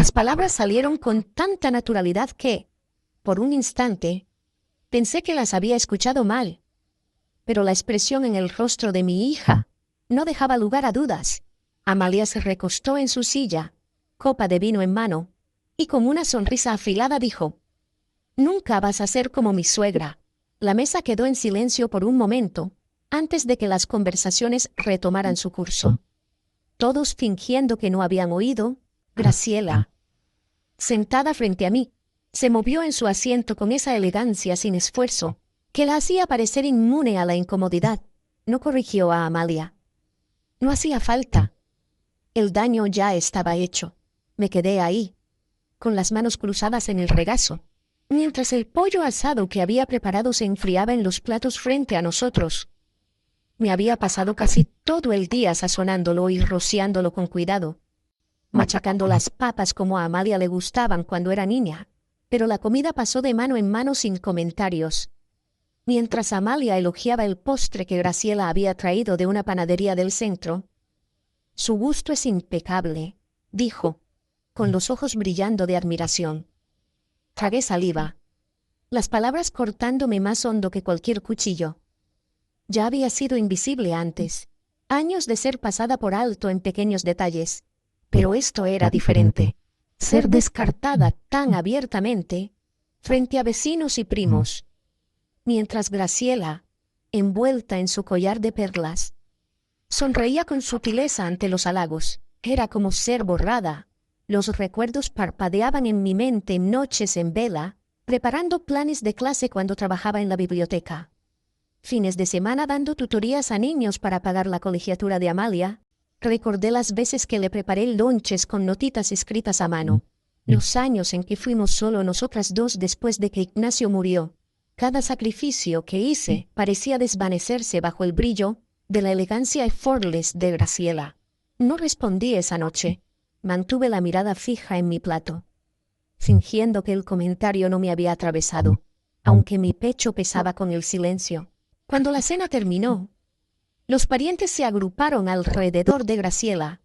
Las palabras salieron con tanta naturalidad que, por un instante, pensé que las había escuchado mal. Pero la expresión en el rostro de mi hija no dejaba lugar a dudas. Amalia se recostó en su silla, copa de vino en mano, y con una sonrisa afilada dijo: «Nunca vas a ser como mi suegra». La mesa quedó en silencio por un momento, antes de que las conversaciones retomaran su curso. Todos fingiendo que no habían oído, Graciela, sentada frente a mí, se movió en su asiento con esa elegancia sin esfuerzo, que la hacía parecer inmune a la incomodidad. No corrigió a Amalia. No hacía falta. El daño ya estaba hecho. Me quedé ahí, con las manos cruzadas en el regazo, mientras el pollo asado que había preparado se enfriaba en los platos frente a nosotros. Me había pasado casi todo el día sazonándolo y rociándolo con cuidado, machacando las papas como a Amalia le gustaban cuando era niña, pero la comida pasó de mano en mano sin comentarios. Mientras Amalia elogiaba el postre que Graciela había traído de una panadería del centro: «Su gusto es impecable», dijo, con los ojos brillando de admiración. Tragué saliva, las palabras cortándome más hondo que cualquier cuchillo. Ya había sido invisible antes, años de ser pasada por alto en pequeños detalles, pero esto era diferente. Ser descartada tan abiertamente frente a vecinos y primos, mientras Graciela, envuelta en su collar de perlas, sonreía con sutileza ante los halagos. Era como ser borrada. Los recuerdos parpadeaban en mi mente noches en vela, preparando planes de clase cuando trabajaba en la biblioteca. Fines de semana dando tutorías a niños para pagar la colegiatura de Amalia. Recordé las veces que le preparé lonches con notitas escritas a mano. Los años en que fuimos solo nosotras dos después de que Ignacio murió. Cada sacrificio que hice parecía desvanecerse bajo el brillo de la elegancia effortless de Graciela. No respondí esa noche. Mantuve la mirada fija en mi plato, fingiendo que el comentario no me había atravesado, aunque mi pecho pesaba con el silencio. Cuando la cena terminó, los parientes se agruparon alrededor de Graciela,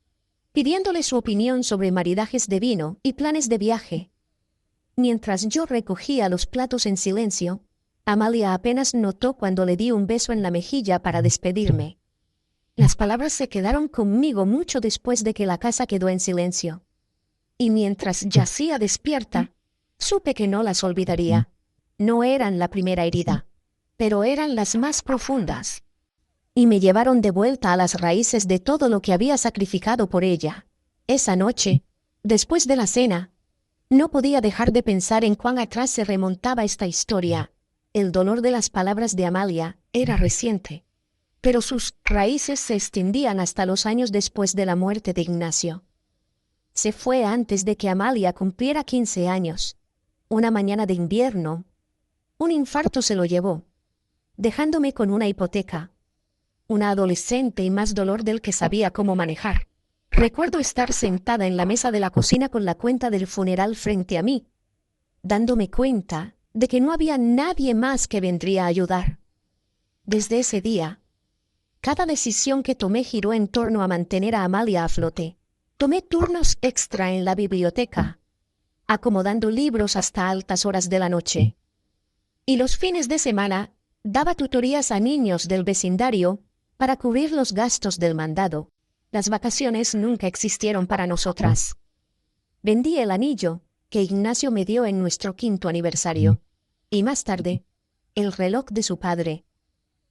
pidiéndole su opinión sobre maridajes de vino y planes de viaje. Mientras yo recogía los platos en silencio, Amalia apenas notó cuando le di un beso en la mejilla para despedirme. Las palabras se quedaron conmigo mucho después de que la casa quedó en silencio. Y mientras yacía despierta, supe que no las olvidaría. No eran la primera herida, pero eran las más profundas. Y me llevaron de vuelta a las raíces de todo lo que había sacrificado por ella. Esa noche, después de la cena, no podía dejar de pensar en cuán atrás se remontaba esta historia. El dolor de las palabras de Amalia era reciente, pero sus raíces se extendían hasta los años después de la muerte de Ignacio. Se fue antes de que Amalia cumpliera 15 años. Una mañana de invierno, un infarto se lo llevó, dejándome con una hipoteca, una adolescente y más dolor del que sabía cómo manejar. Recuerdo estar sentada en la mesa de la cocina con la cuenta del funeral frente a mí, dándome cuenta de que no había nadie más que vendría a ayudar. Desde ese día, cada decisión que tomé giró en torno a mantener a Amalia a flote. Tomé turnos extra en la biblioteca, acomodando libros hasta altas horas de la noche. Y los fines de semana daba tutorías a niños del vecindario para cubrir los gastos del mandado. Las vacaciones nunca existieron para nosotras. Vendí el anillo que Ignacio me dio en nuestro 5º aniversario, y más tarde, el reloj de su padre.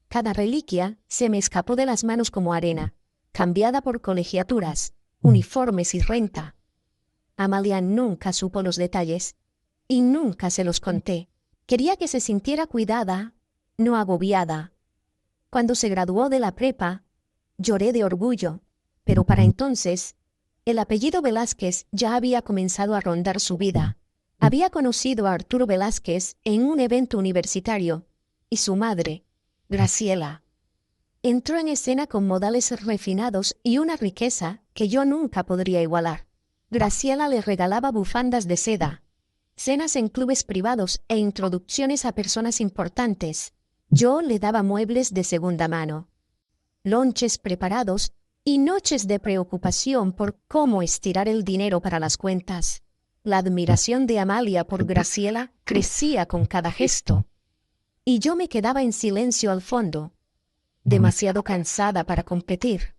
Cada reliquia se me escapó de las manos como arena, cambiada por colegiaturas, uniformes y renta. Amalia nunca supo los detalles, y nunca se los conté. Quería que se sintiera cuidada, no agobiada. Cuando se graduó de la prepa, lloré de orgullo, pero para entonces, el apellido Velázquez ya había comenzado a rondar su vida. Había conocido a Arturo Velázquez en un evento universitario, y su madre, Graciela, entró en escena con modales refinados y una riqueza que yo nunca podría igualar. Graciela le regalaba bufandas de seda, cenas en clubes privados e introducciones a personas importantes. Yo le daba muebles de segunda mano, lonches preparados y noches de preocupación por cómo estirar el dinero para las cuentas. La admiración de Amalia por Graciela crecía con cada gesto. Y yo me quedaba en silencio al fondo, demasiado cansada para competir.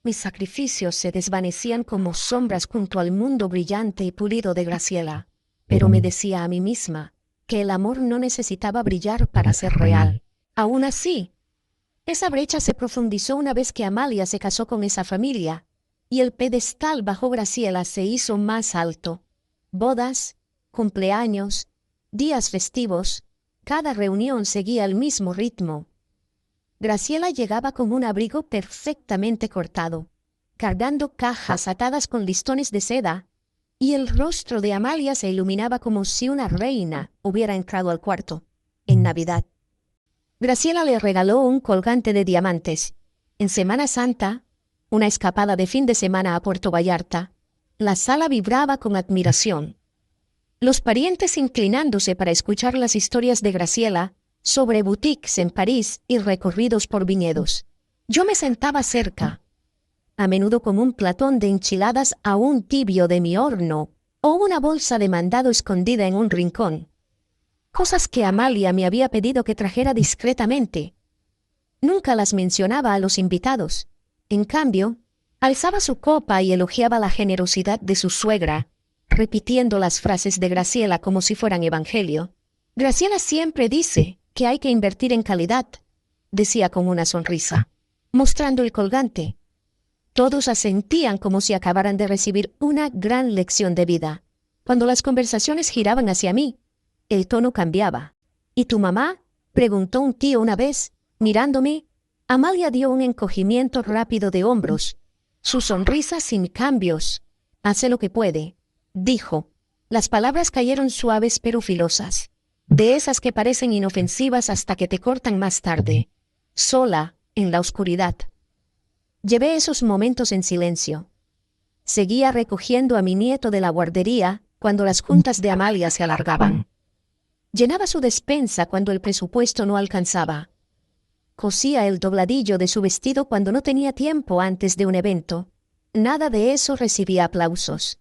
Mis sacrificios se desvanecían como sombras junto al mundo brillante y pulido de Graciela, pero me decía a mí misma que el amor no necesitaba brillar para ser real. Aún así, esa brecha se profundizó una vez que Amalia se casó con esa familia, y el pedestal bajo Graciela se hizo más alto. Bodas, cumpleaños, días festivos, cada reunión seguía el mismo ritmo. Graciela llegaba con un abrigo perfectamente cortado, cargando cajas atadas con listones de seda, y el rostro de Amalia se iluminaba como si una reina hubiera entrado al cuarto, en Navidad. Graciela le regaló un colgante de diamantes. En Semana Santa, una escapada de fin de semana a Puerto Vallarta, la sala vibraba con admiración. Los parientes inclinándose para escuchar las historias de Graciela sobre boutiques en París y recorridos por viñedos. Yo me sentaba cerca, a menudo con un platón de enchiladas aún tibio de mi horno o una bolsa de mandado escondida en un rincón. Cosas que Amalia me había pedido que trajera discretamente. Nunca las mencionaba a los invitados. En cambio, alzaba su copa y elogiaba la generosidad de su suegra, repitiendo las frases de Graciela como si fueran evangelio. Graciela siempre dice que hay que invertir en calidad, decía con una sonrisa, mostrando el colgante. Todos asentían como si acabaran de recibir una gran lección de vida. Cuando las conversaciones giraban hacia mí, el tono cambiaba. ¿Y tu mamá?, preguntó un tío una vez, mirándome. Amalia dio un encogimiento rápido de hombros. Su sonrisa sin cambios. Hace lo que puede, dijo. Las palabras cayeron suaves pero filosas, de esas que parecen inofensivas hasta que te cortan más tarde. Sola, en la oscuridad. Llevé esos momentos en silencio. Seguía recogiendo a mi nieto de la guardería cuando las juntas de Amalia se alargaban. Llenaba su despensa cuando el presupuesto no alcanzaba. Cosía el dobladillo de su vestido cuando no tenía tiempo antes de un evento. Nada de eso recibía aplausos.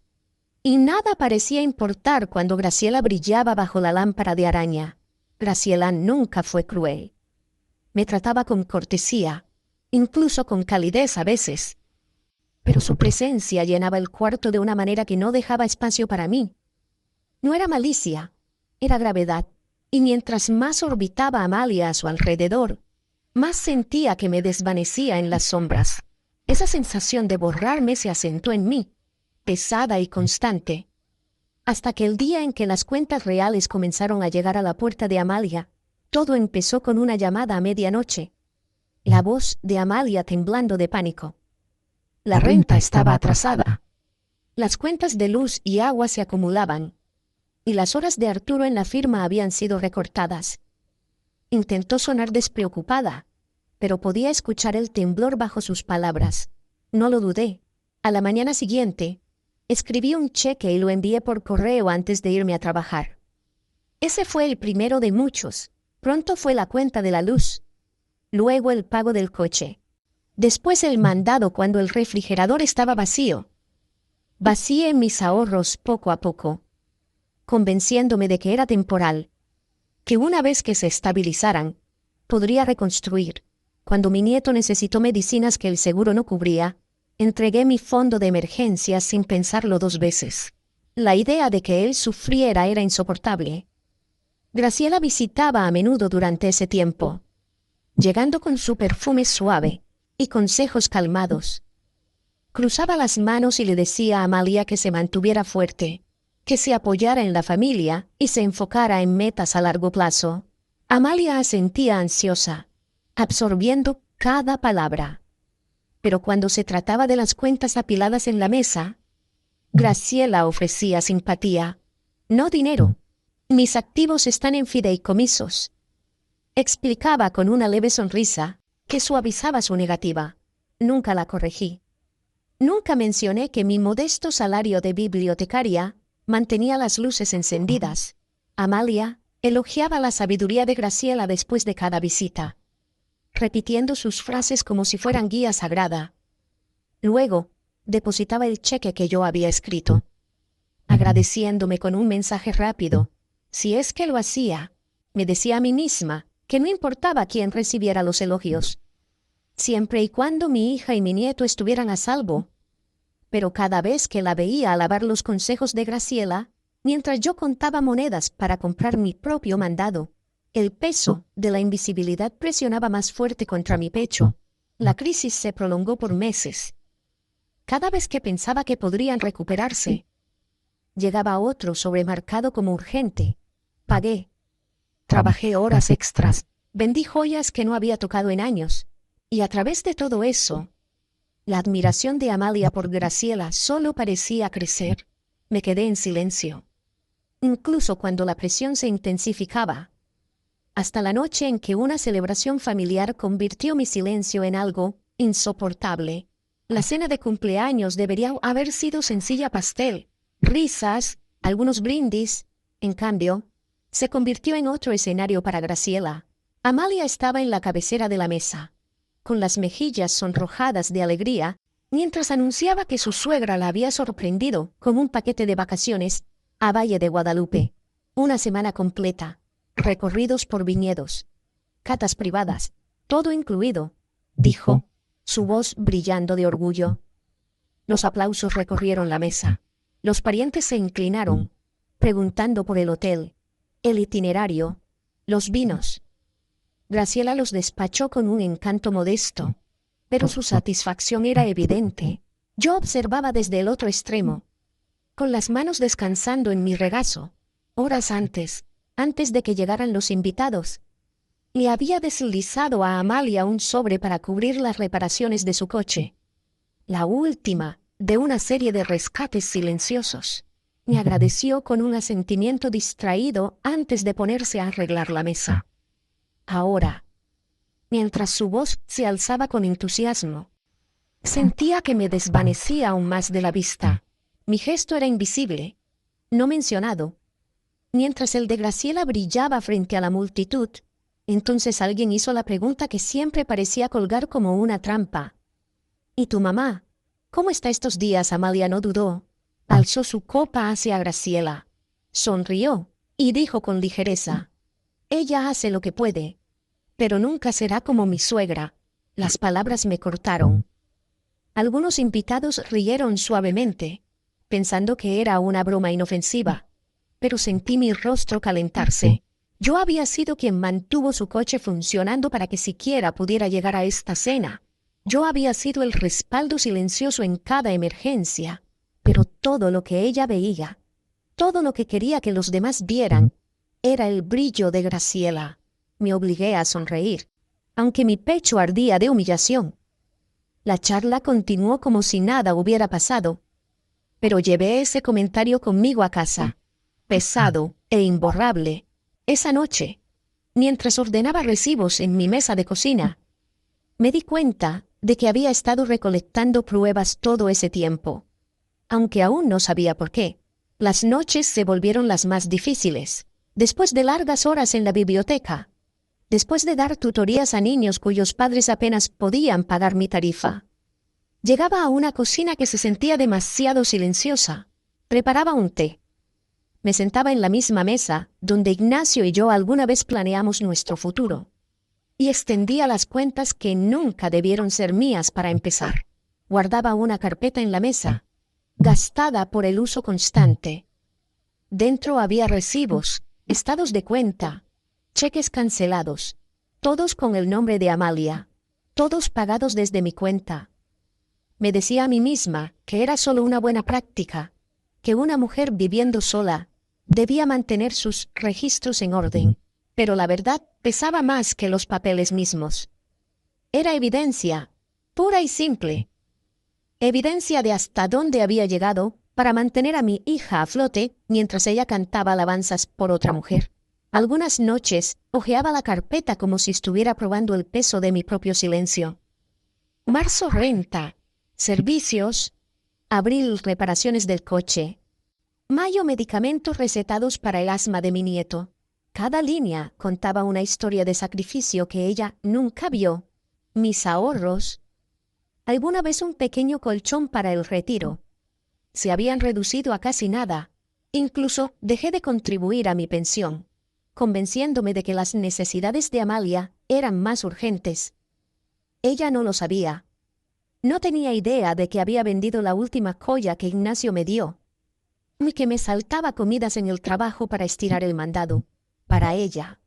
Y nada parecía importar cuando Graciela brillaba bajo la lámpara de araña. Graciela nunca fue cruel. Me trataba con cortesía, incluso con calidez a veces. Pero su presencia llenaba el cuarto de una manera que no dejaba espacio para mí. No era malicia, era gravedad. Y mientras más orbitaba Amalia a su alrededor, más sentía que me desvanecía en las sombras. Esa sensación de borrarme se asentó en mí, pesada y constante, hasta que el día en que las cuentas reales comenzaron a llegar a la puerta de Amalia, todo empezó con una llamada a medianoche. La voz de Amalia temblando de pánico. La renta estaba atrasada. Las cuentas de luz y agua se acumulaban, y las horas de Arturo en la firma habían sido recortadas. Intentó sonar despreocupada, pero podía escuchar el temblor bajo sus palabras. No lo dudé. A la mañana siguiente, escribí un cheque y lo envié por correo antes de irme a trabajar. Ese fue el primero de muchos. Pronto fue la cuenta de la luz. Luego el pago del coche. Después el mandado cuando el refrigerador estaba vacío. Vacié mis ahorros poco a poco, convenciéndome de que era temporal, que una vez que se estabilizaran, podría reconstruir. Cuando mi nieto necesitó medicinas que el seguro no cubría, entregué mi fondo de emergencia sin pensarlo dos veces. La idea de que él sufriera era insoportable. Graciela visitaba a menudo durante ese tiempo, llegando con su perfume suave y consejos calmados. Cruzaba las manos y le decía a Amalia que se mantuviera fuerte, que se apoyara en la familia y se enfocara en metas a largo plazo. Amalia asentía ansiosa, absorbiendo cada palabra. Pero cuando se trataba de las cuentas apiladas en la mesa, Graciela ofrecía simpatía, no dinero. Mis activos están en fideicomisos. Explicaba con una leve sonrisa que suavizaba su negativa. Nunca la corregí. Nunca mencioné que mi modesto salario de bibliotecaria mantenía las luces encendidas. Amalia elogiaba la sabiduría de Graciela después de cada visita, repitiendo sus frases como si fueran guía sagrada. Luego, depositaba el cheque que yo había escrito. agradeciéndome con un mensaje rápido. Si es que lo hacía, me decía a mí misma que no importaba quién recibiera los elogios, siempre y cuando mi hija y mi nieto estuvieran a salvo. Pero cada vez que la veía alabar los consejos de Graciela, mientras yo contaba monedas para comprar mi propio mandado, el peso de la invisibilidad presionaba más fuerte contra mi pecho. La crisis se prolongó por meses. Cada vez que pensaba que podrían recuperarse, llegaba otro sobremarcado como urgente. Pagué. Trabajé horas extras. Vendí joyas que no había tocado en años. Y a través de todo eso, la admiración de Amalia por Graciela solo parecía crecer. Me quedé en silencio. Incluso cuando la presión se intensificaba. Hasta la noche en que una celebración familiar convirtió mi silencio en algo insoportable. La cena de cumpleaños debería haber sido sencilla pastel, risas, algunos brindis. En cambio, se convirtió en otro escenario para Graciela. Amalia estaba en la cabecera de la mesa, con las mejillas sonrojadas de alegría, mientras anunciaba que su suegra la había sorprendido con un paquete de vacaciones a Valle de Guadalupe. Una semana completa, recorridos por viñedos, catas privadas, todo incluido, dijo, su voz brillando de orgullo. Los aplausos recorrieron la mesa. Los parientes se inclinaron, preguntando por el hotel, el itinerario, los vinos. Graciela los despachó con un encanto modesto, pero su satisfacción era evidente. Yo observaba desde el otro extremo, con las manos descansando en mi regazo, horas antes de que llegaran los invitados. Le había deslizado a Amalia un sobre para cubrir las reparaciones de su coche. La última de una serie de rescates silenciosos. Me agradeció con un asentimiento distraído antes de ponerse a arreglar la mesa. Ahora, mientras su voz se alzaba con entusiasmo, sentía que me desvanecía aún más de la vista. Mi gesto era invisible, no mencionado. Mientras el de Graciela brillaba frente a la multitud, entonces alguien hizo la pregunta que siempre parecía colgar como una trampa. ¿Y tu mamá? ¿Cómo está estos días? Amalia no dudó. Alzó su copa hacia Graciela. Sonrió y dijo con ligereza, «Ella hace lo que puede, pero nunca será como mi suegra». Las palabras me cortaron. Algunos invitados rieron suavemente, pensando que era una broma inofensiva, pero sentí mi rostro calentarse. Yo había sido quien mantuvo su coche funcionando para que siquiera pudiera llegar a esta cena. Yo había sido el respaldo silencioso en cada emergencia, pero todo lo que ella veía, todo lo que quería que los demás vieran, era el brillo de Graciela. Me obligué a sonreír, aunque mi pecho ardía de humillación. La charla continuó como si nada hubiera pasado, pero llevé ese comentario conmigo a casa, pesado e imborrable. Esa noche, mientras ordenaba recibos en mi mesa de cocina, me di cuenta de que había estado recolectando pruebas todo ese tiempo. Aunque aún no sabía por qué, las noches se volvieron las más difíciles. Después de largas horas en la biblioteca, después de dar tutorías a niños cuyos padres apenas podían pagar mi tarifa, llegaba a una cocina que se sentía demasiado silenciosa. Preparaba un té. Me sentaba en la misma mesa donde Ignacio y yo alguna vez planeamos nuestro futuro, y extendía las cuentas que nunca debieron ser mías para empezar. Guardaba una carpeta en la mesa, gastada por el uso constante. Dentro había recibos, estados de cuenta, cheques cancelados, todos con el nombre de Amalia, todos pagados desde mi cuenta. Me decía a mí misma que era solo una buena práctica, que una mujer viviendo sola debía mantener sus registros en orden, pero la verdad pesaba más que los papeles mismos. Era evidencia, pura y simple. Evidencia de hasta dónde había llegado para mantener a mi hija a flote mientras ella cantaba alabanzas por otra mujer. Algunas noches hojeaba la carpeta como si estuviera probando el peso de mi propio silencio. Marzo, renta, servicios. Abril, reparaciones del coche. Mayo, medicamentos recetados para el asma de mi nieto. Cada línea contaba una historia de sacrificio que ella nunca vio. Mis ahorros. Alguna vez un pequeño colchón para el retiro. Se habían reducido a casi nada, Incluso dejé de contribuir a mi pensión, convenciéndome de que las necesidades de Amalia eran más urgentes. Ella no lo sabía. No tenía idea de que había vendido la última joya que Ignacio me dio, y que me saltaba comidas en el trabajo para estirar el mandado, para ella.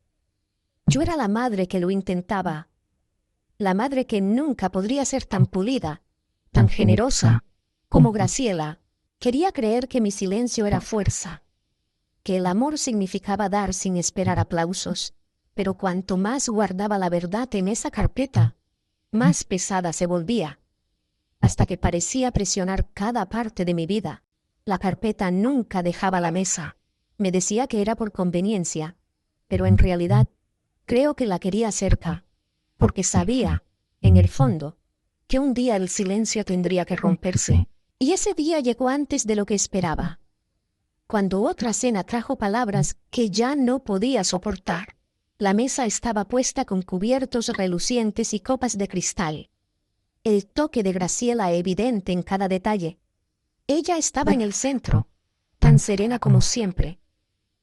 Yo era la madre que lo intentaba, la madre que nunca podría ser tan pulida, tan generosa, como Graciela. Quería creer que mi silencio era fuerza, que el amor significaba dar sin esperar aplausos, pero cuanto más guardaba la verdad en esa carpeta, más pesada se volvía, hasta que parecía presionar cada parte de mi vida. La carpeta nunca dejaba la mesa. Me decía que era por conveniencia, pero en realidad creo que la quería cerca, porque sabía, en el fondo, que un día el silencio tendría que romperse. Y ese día llegó antes de lo que esperaba, cuando otra cena trajo palabras que ya no podía soportar. La mesa estaba puesta con cubiertos relucientes y copas de cristal. El toque de Graciela evidente en cada detalle. Ella estaba en el centro, tan serena como siempre,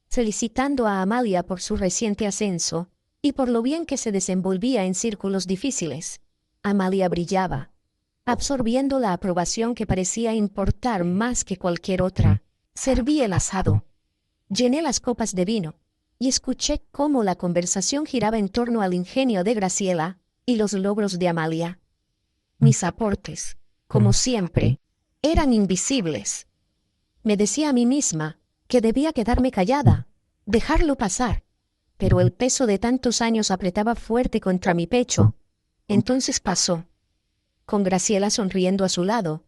felicitando a Amalia por su reciente ascenso y por lo bien que se desenvolvía en círculos difíciles. Amalia brillaba, absorbiendo la aprobación que parecía importar más que cualquier otra. Serví el asado, llené las copas de vino y escuché cómo la conversación giraba en torno al ingenio de Graciela y los logros de Amalia. Mis aportes, como siempre, eran invisibles. Me decía a mí misma que debía quedarme callada, dejarlo pasar, pero el peso de tantos años apretaba fuerte contra mi pecho. Entonces pasó, con Graciela sonriendo a su lado.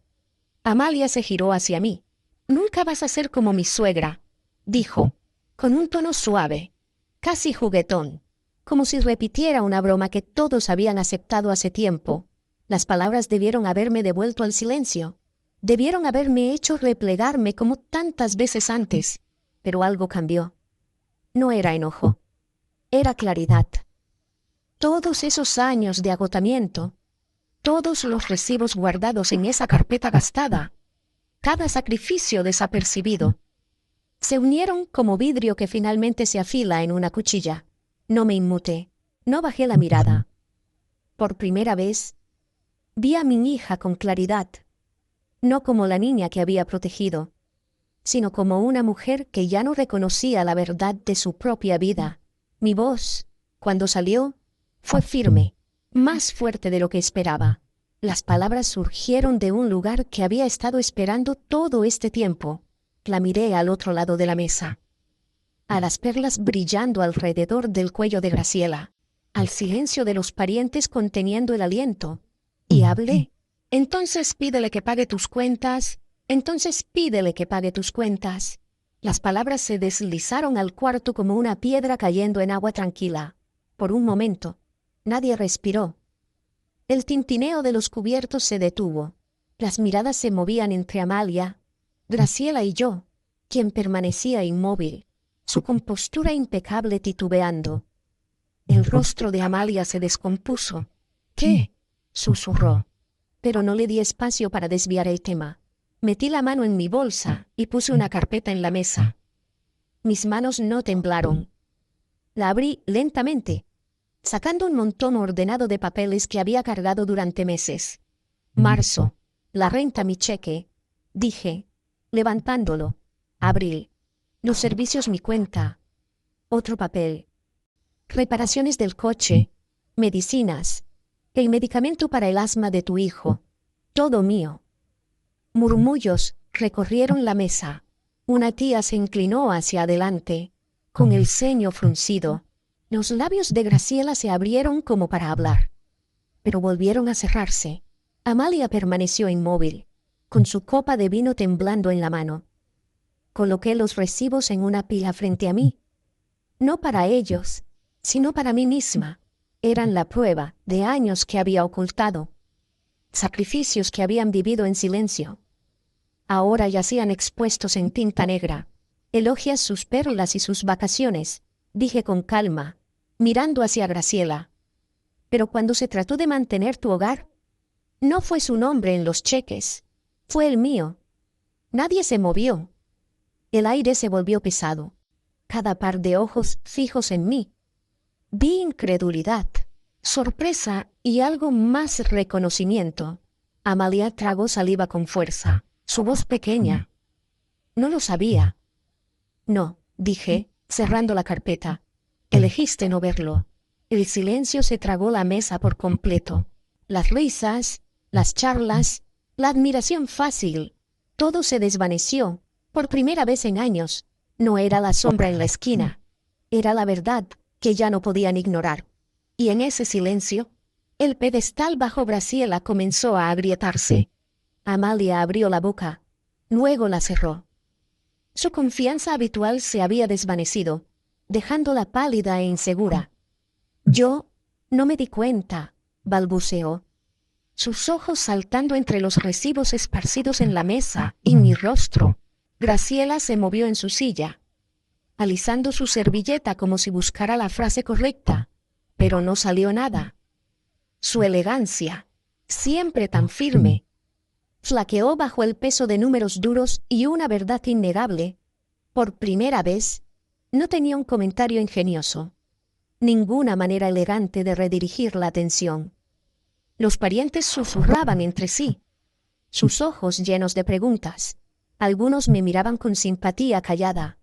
Amalia se giró hacia mí. «Nunca vas a ser como mi suegra», dijo, con un tono suave, casi juguetón, como si repitiera una broma que todos habían aceptado hace tiempo. Las palabras debieron haberme devuelto al silencio. Debieron haberme hecho replegarme como tantas veces antes, pero algo cambió. No era enojo, era claridad. Todos esos años de agotamiento, todos los recibos guardados en esa carpeta gastada, cada sacrificio desapercibido, se unieron como vidrio que finalmente se afila en una cuchilla. No me inmuté, no bajé la mirada. Por primera vez, vi a mi hija con claridad, no como la niña que había protegido, sino como una mujer que ya no reconocía la verdad de su propia vida. Mi voz, cuando salió, fue firme, más fuerte de lo que esperaba. Las palabras surgieron de un lugar que había estado esperando todo este tiempo. La miré al otro lado de la mesa, a las perlas brillando alrededor del cuello de Graciela, al silencio de los parientes conteniendo el aliento, y hablé. «Entonces pídele que pague tus cuentas, entonces pídele que pague tus cuentas». Las palabras se deslizaron al cuarto como una piedra cayendo en agua tranquila. Por un momento, nadie respiró. El tintineo de los cubiertos se detuvo. Las miradas se movían entre Amalia, Graciela y yo, quien permanecía inmóvil, su compostura impecable titubeando. El rostro de Amalia se descompuso. «¿Qué?», susurró, pero no le di espacio para desviar el tema. Metí la mano en mi bolsa y puse una carpeta en la mesa. Mis manos no temblaron. La abrí lentamente, sacando un montón ordenado de papeles que había cargado durante meses. «Marzo, la renta, mi cheque», dije, levantándolo. «Abril, los servicios, mi cuenta». Otro papel. «Reparaciones del coche, medicinas, el medicamento para el asma de tu hijo. Todo mío». Murmullos recorrieron la mesa. Una tía se inclinó hacia adelante, con el ceño fruncido. Los labios de Graciela se abrieron como para hablar, pero volvieron a cerrarse. Amalia permaneció inmóvil, con su copa de vino temblando en la mano. Coloqué los recibos en una pila frente a mí. No para ellos, sino para mí misma. Eran la prueba de años que había ocultado, sacrificios que habían vivido en silencio. Ahora yacían expuestos en tinta negra. «Elogias sus perlas y sus vacaciones», dije con calma, mirando hacia Graciela. «Pero cuando se trató de mantener tu hogar, no fue su nombre en los cheques, fue el mío. Nadie se movió. El aire se volvió pesado. Cada par de ojos fijos en mí. Vi incredulidad, sorpresa y algo más reconocimiento. Amalia tragó saliva con fuerza, su voz pequeña. No lo sabía. No, dije, cerrando la carpeta. Elegiste no verlo. El silencio se tragó la mesa por completo. Las risas, las charlas, la admiración fácil, todo se desvaneció. Por primera vez en años, no era la sombra en la esquina. Era la verdad que ya no podían ignorar. Y en ese silencio, el pedestal bajo Graciela comenzó a agrietarse. Amalia abrió la boca, luego la cerró. Su confianza habitual se había desvanecido, dejándola pálida e insegura. Yo no me di cuenta, balbuceó. Sus ojos saltando entre los recibos esparcidos en la mesa y mi rostro. Graciela se movió en su silla, alisando su servilleta como si buscara la frase correcta, pero no salió nada. Su elegancia, siempre tan firme, flaqueó bajo el peso de números duros y una verdad innegable. Por primera vez, no tenía un comentario ingenioso, ninguna manera elegante de redirigir la atención. Los parientes susurraban entre sí, sus ojos llenos de preguntas. Algunos me miraban con simpatía callada,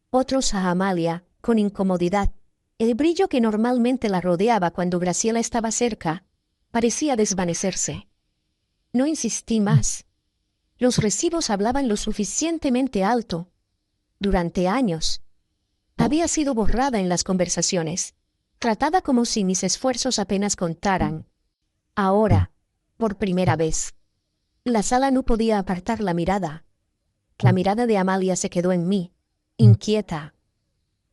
otros a Amalia, con incomodidad. El brillo que normalmente la rodeaba cuando Graciela estaba cerca, parecía desvanecerse. No insistí más. Los recibos hablaban lo suficientemente alto. Durante años, había sido borrada en las conversaciones, tratada como si mis esfuerzos apenas contaran. Ahora, por primera vez, la sala no podía apartar la mirada. La mirada de Amalia se quedó en mí, inquieta.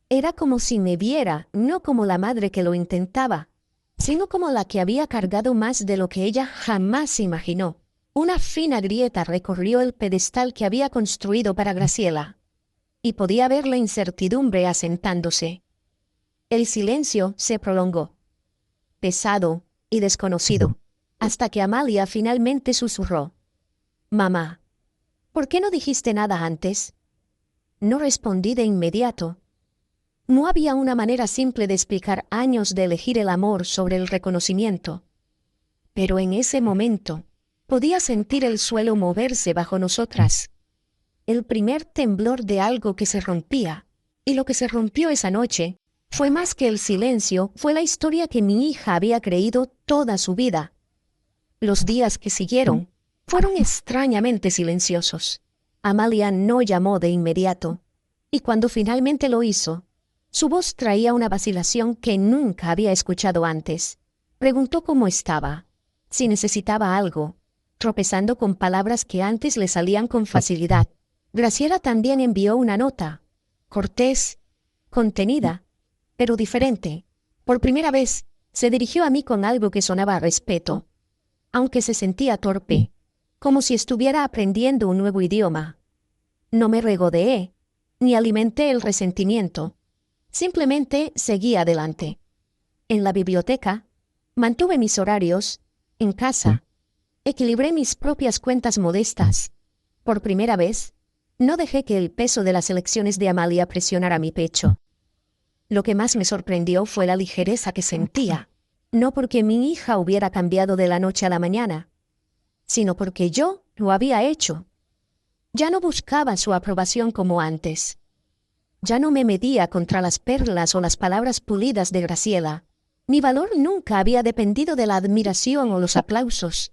Era como si me viera, no como la madre que lo intentaba, sino como la que había cargado más de lo que ella jamás imaginó. Una fina grieta recorrió el pedestal que había construido para Graciela, y podía ver la incertidumbre asentándose. El silencio se prolongó, pesado y desconocido, hasta que Amalia finalmente susurró: «Mamá, ¿por qué no dijiste nada antes?» No respondí de inmediato. No había una manera simple de explicar años de elegir el amor sobre el reconocimiento. Pero en ese momento, podía sentir el suelo moverse bajo nosotras. El primer temblor de algo que se rompía. Y lo que se rompió esa noche fue más que el silencio, fue la historia que mi hija había creído toda su vida. Los días que siguieron fueron extrañamente silenciosos. Amalia no llamó de inmediato, y cuando finalmente lo hizo, su voz traía una vacilación que nunca había escuchado antes. Preguntó cómo estaba, si necesitaba algo, tropezando con palabras que antes le salían con facilidad. Graciela también envió una nota, cortés, contenida, pero diferente. Por primera vez, se dirigió a mí con algo que sonaba a respeto, aunque se sentía torpe, como si estuviera aprendiendo un nuevo idioma. No me regodeé, ni alimenté el resentimiento. Simplemente seguí adelante. En la biblioteca, mantuve mis horarios. En casa, equilibré mis propias cuentas modestas. Por primera vez, no dejé que el peso de las elecciones de Amalia presionara mi pecho. Lo que más me sorprendió fue la ligereza que sentía, no porque mi hija hubiera cambiado de la noche a la mañana, sino porque yo lo había hecho. Ya no buscaba su aprobación como antes. Ya no me medía contra las perlas o las palabras pulidas de Graciela. Mi valor nunca había dependido de la admiración o los aplausos.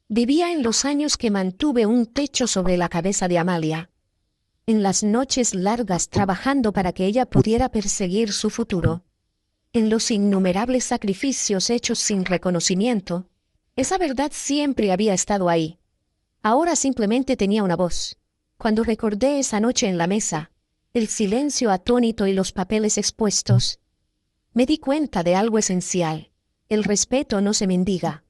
Vivía en los años que mantuve un techo sobre la cabeza de Amalia, en las noches largas trabajando para que ella pudiera perseguir su futuro, en los innumerables sacrificios hechos sin reconocimiento. Esa verdad siempre había estado ahí. Ahora simplemente tenía una voz. Cuando recordé esa noche en la mesa, el silencio atónito y los papeles expuestos, me di cuenta de algo esencial. El respeto no se mendiga.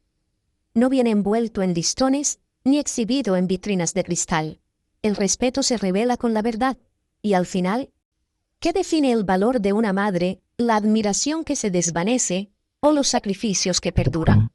No viene envuelto en listones ni exhibido en vitrinas de cristal. El respeto se revela con la verdad. Y al final, ¿qué define el valor de una madre, la admiración que se desvanece o los sacrificios que perduran?